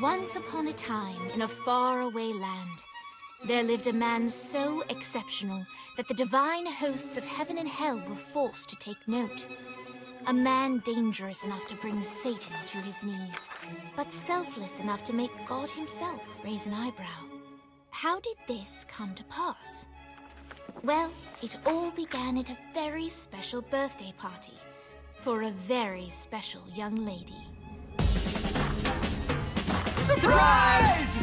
Once upon a time, in a faraway land, there lived a man so exceptional that the divine hosts of heaven and hell were forced to take note. A man dangerous enough to bring Satan to his knees, but selfless enough to make God himself raise an eyebrow. How did this come to pass? Well, it all began at a very special birthday party for a very special young lady. Surprise!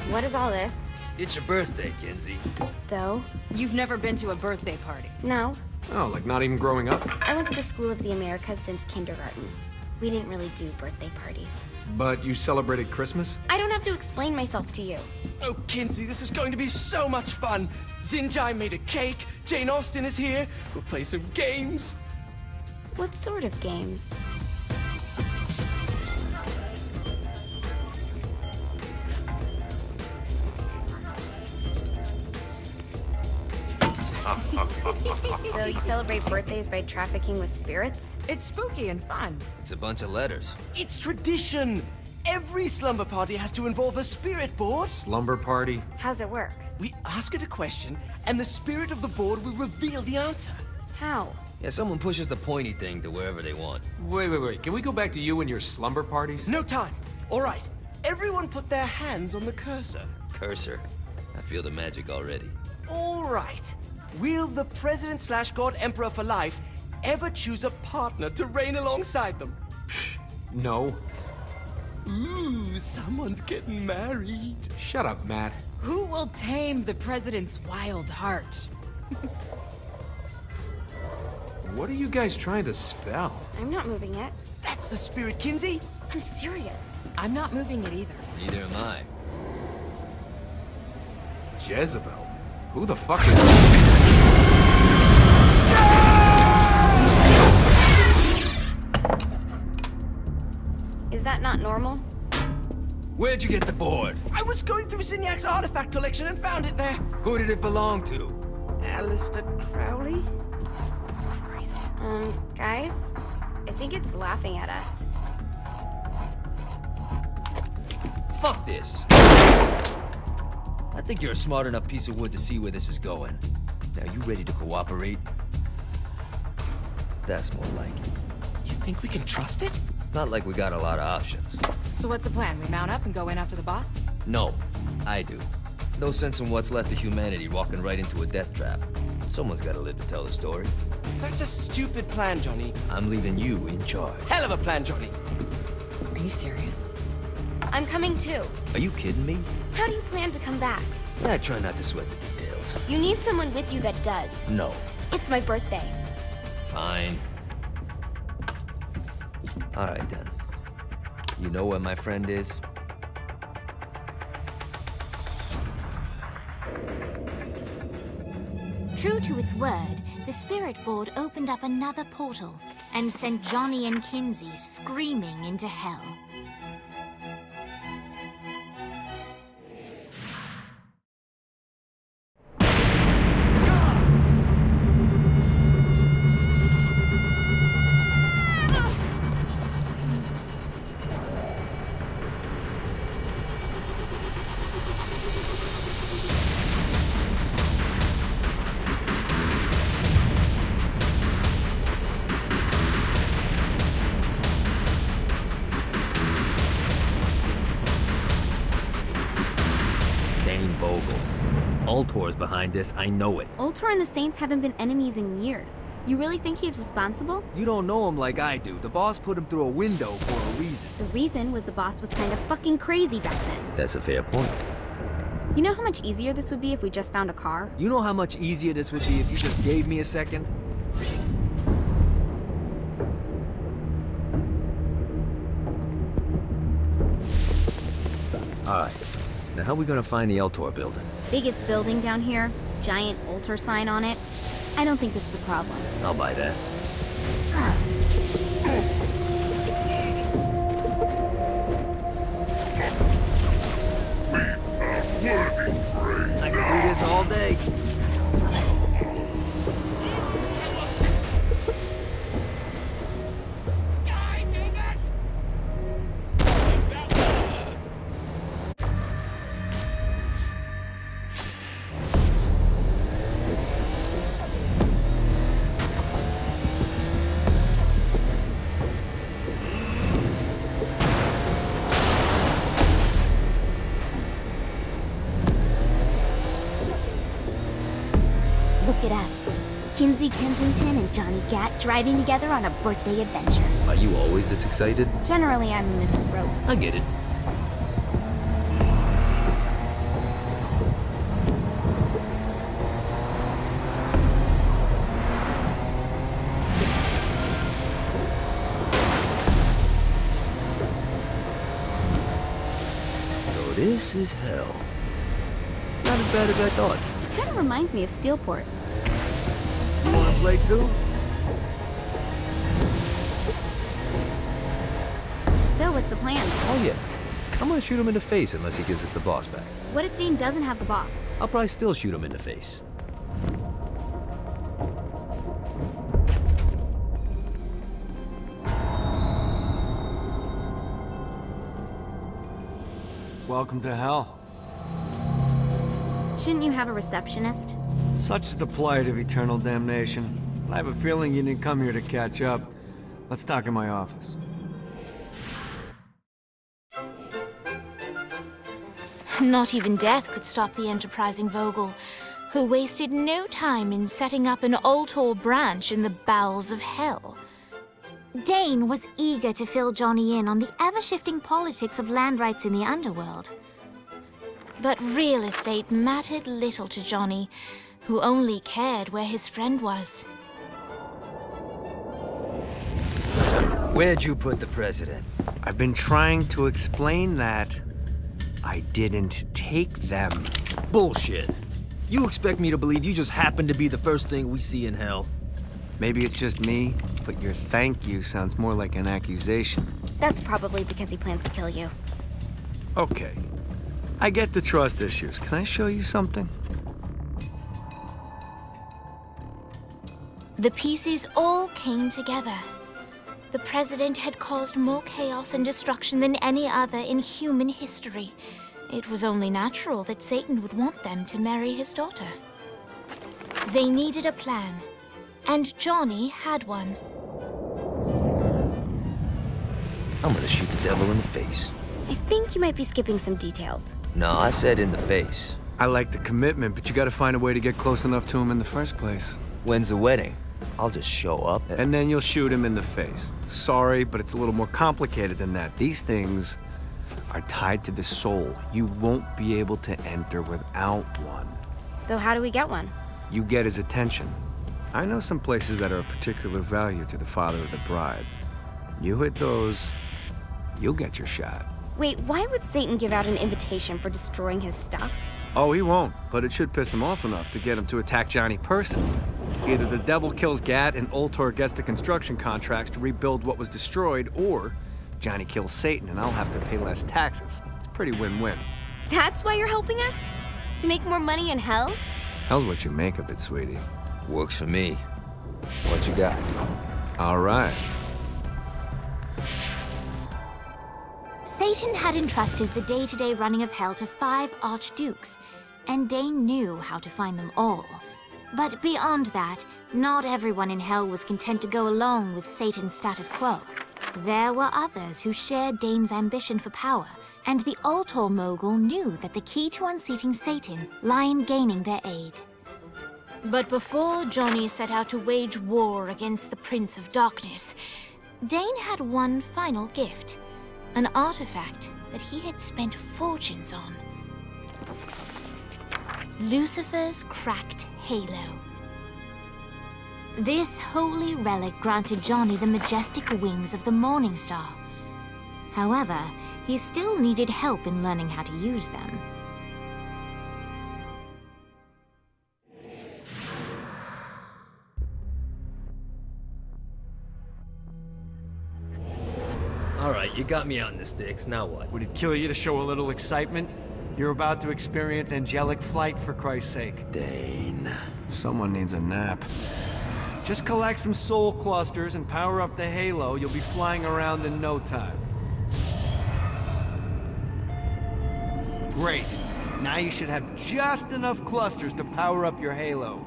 What is all this? It's your birthday, Kinsey. So? You've never been to a birthday party. No. Oh, like not even growing up? I went to the School of the Americas since kindergarten. We didn't really do birthday parties. But you celebrated Christmas? I don't have to explain myself to you. Oh, Kinsey, this is going to be so much fun. Zinjai made a cake, Jane Austen is here, we'll play some games. What sort of games? So you celebrate birthdays by trafficking with spirits? It's spooky and fun. It's a bunch of letters. It's tradition. Every slumber party has to involve a spirit board. Slumber party? How's it work? We ask it a question, and the spirit of the board will reveal the answer. How? Yeah, someone pushes the pointy thing to wherever they want. Wait. Can we go back to you and your slumber parties? No time. All right. Everyone put their hands on the cursor. Cursor. I feel the magic already. All right. Will the President/God Emperor for life ever choose a partner to reign alongside them? No. Ooh, someone's getting married. Shut up, Matt. Who will tame the president's wild heart? What are you guys trying to spell? I'm not moving it. That's the spirit, Kinsey. I'm serious. I'm not moving it either. Neither am I. Jezebel? Who the fuck is... Is that not normal? Where'd you get the board? I was going through Signac's artifact collection and found it there. Who did it belong to? Alistair Crowley? Christ. Guys? I think it's laughing at us. Fuck this. I think you're a smart enough piece of wood to see where this is going. Now, you ready to cooperate? That's more like it. You think we can trust it? It's not like we got a lot of options. So what's the plan? We mount up and go in after the boss? No, I do. No sense in what's left of humanity walking right into a death trap. Someone's gotta live to tell the story. That's a stupid plan, Johnny. I'm leaving you in charge. Hell of a plan, Johnny. Are you serious? I'm coming too. Are you kidding me? How do you plan to come back? I try not to sweat the details. You need someone with you that does. No. It's my birthday. Fine. Alright then. You know where my friend is? True to its word, the spirit board opened up another portal and sent Johnny and Kinsey screaming into hell. Ultor's behind this, I know it. Ultor and the Saints haven't been enemies in years. You really think he's responsible? You don't know him like I do. The boss put him through a window for a reason. The reason was the boss was kind of fucking crazy back then. That's a fair point. You know how much easier this would be if we just found a car? You know how much easier this would be if you just gave me a second? Alright. Now how are we gonna find the Eltor building? Biggest building down here, giant Ultor sign on it. I don't think this is a problem. I'll buy that. I can do this all day. at us. Kinsey Kensington and Johnny Gat driving together on a birthday adventure. Are you always this excited? Generally, I'm a misanthrope. I get it. So this is hell. Not as bad as I thought. Kind of reminds me of Steelport. You wanna play too? So, what's the plan? Oh yeah. I'm gonna shoot him in the face unless he gives us the boss back. What if Dane doesn't have the boss? I'll probably still shoot him in the face. Welcome to hell. Shouldn't you have a receptionist? Such is the plight of eternal damnation. I have a feeling you didn't come here to catch up. Let's talk in my office. Not even death could stop the enterprising Vogel, who wasted no time in setting up an Ultor branch in the bowels of hell. Dane was eager to fill Johnny in on the ever-shifting politics of land rights in the underworld. But real estate mattered little to Johnny, who only cared where his friend was. Where'd you put the president? I've been trying to explain that. I didn't take them. Bullshit. You expect me to believe you just happened to be the first thing we see in hell? Maybe it's just me, but your thank you sounds more like an accusation. That's probably because he plans to kill you. Okay. I get the trust issues. Can I show you something? The pieces all came together. The president had caused more chaos and destruction than any other in human history. It was only natural that Satan would want them to marry his daughter. They needed a plan, and Johnny had one. I'm gonna shoot the devil in the face. I think you might be skipping some details. No, I said in the face. I like the commitment, but you gotta find a way to get close enough to him in the first place. When's the wedding? I'll just show up. And then you'll shoot him in the face. Sorry, but it's a little more complicated than that. These things are tied to the soul. You won't be able to enter without one. So how do we get one? You get his attention. I know some places that are of particular value to the father of the bride. You hit those, you'll get your shot. Wait, why would Satan give out an invitation for destroying his stuff? Oh, he won't, but it should piss him off enough to get him to attack Johnny personally. Either the devil kills Gat and Ultor gets the construction contracts to rebuild what was destroyed, or Johnny kills Satan and I'll have to pay less taxes. It's pretty win-win. That's why you're helping us? To make more money in hell? Hell's what you make of it, sweetie. Works for me. What you got? All right. Satan had entrusted the day-to-day running of hell to 5 archdukes, and Dane knew how to find them all. But beyond that, not everyone in hell was content to go along with Satan's status quo. There were others who shared Dane's ambition for power, and the Ultor mogul knew that the key to unseating Satan lay in gaining their aid. But before Johnny set out to wage war against the Prince of Darkness, Dane had one final gift, an artifact that he had spent fortunes on. Lucifer's cracked halo. This holy relic granted Johnny the majestic wings of the Morning Star. However, he still needed help in learning how to use them. All right, you got me out in the sticks. Now what? Would it kill you to show a little excitement? You're about to experience angelic flight, for Christ's sake. Dane. Someone needs a nap. Just collect some soul clusters and power up the halo. You'll be flying around in no time. Great. Now you should have just enough clusters to power up your halo.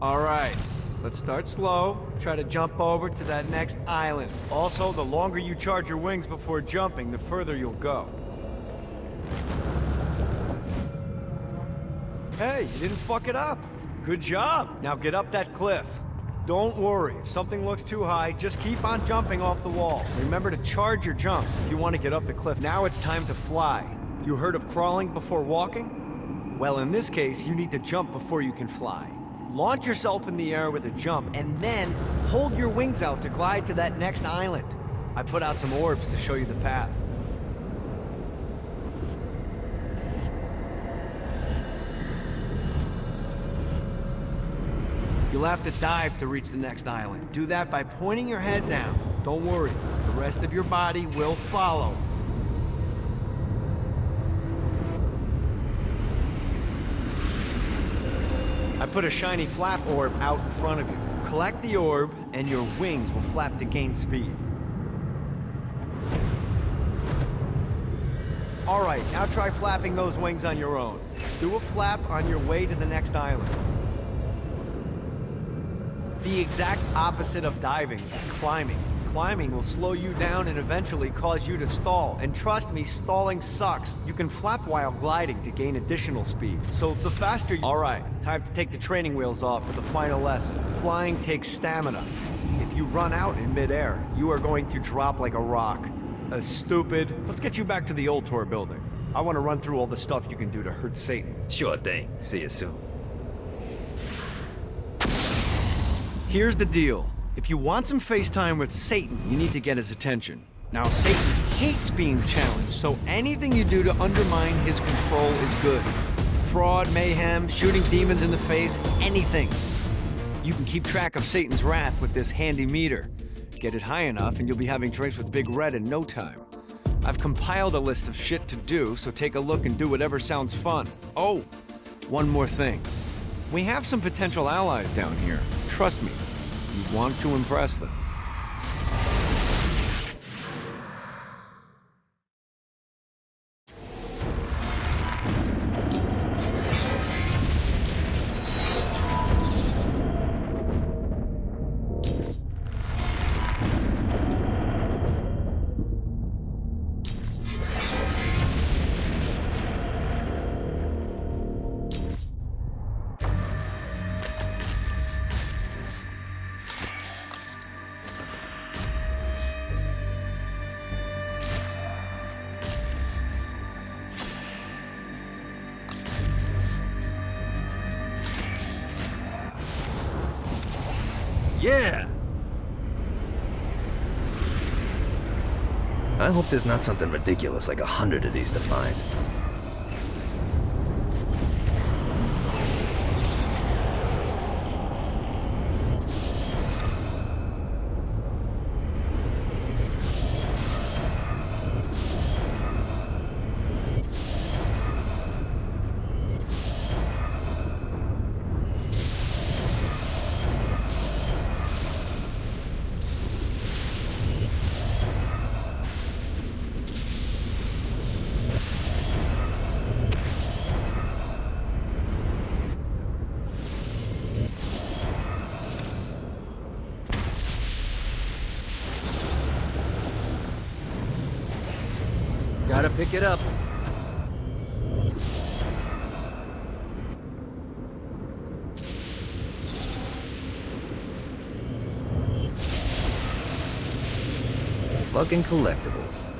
All right, let's start slow. Try to jump over to that next island. Also, the longer you charge your wings before jumping, the further you'll go. Hey, you didn't fuck it up. Good job. Now get up that cliff. Don't worry, if something looks too high, just keep on jumping off the wall. Remember to charge your jumps if you want to get up the cliff. Now it's time to fly. You heard of crawling before walking? Well, in this case, you need to jump before you can fly. Launch yourself in the air with a jump, and then hold your wings out to glide to that next island. I put out some orbs to show you the path. You'll have to dive to reach the next island. Do that by pointing your head down. Don't worry, the rest of your body will follow. I put a shiny flap orb out in front of you. Collect the orb, and your wings will flap to gain speed. All right, now try flapping those wings on your own. Do a flap on your way to the next island. The exact opposite of diving is climbing. Climbing will slow you down and eventually cause you to stall. And trust me, stalling sucks. You can flap while gliding to gain additional speed. So the faster you... All right, time to take the training wheels off for the final lesson. Flying takes stamina. If you run out in midair, you are going to drop like a rock. Stupid. Let's get you back to the old tour building. I want to run through all the stuff you can do to hurt Satan. Sure thing. See you soon. Here's the deal. If you want some FaceTime with Satan, you need to get his attention. Now, Satan hates being challenged, so anything you do to undermine his control is good. Fraud, mayhem, shooting demons in the face, anything. You can keep track of Satan's wrath with this handy meter. Get it high enough and you'll be having drinks with Big Red in no time. I've compiled a list of shit to do, so take a look and do whatever sounds fun. Oh, one more thing. We have some potential allies down here. Trust me, you want to impress them. Yeah! I hope there's not something ridiculous like 100 of these to find. Gotta pick it up. Fucking collectibles.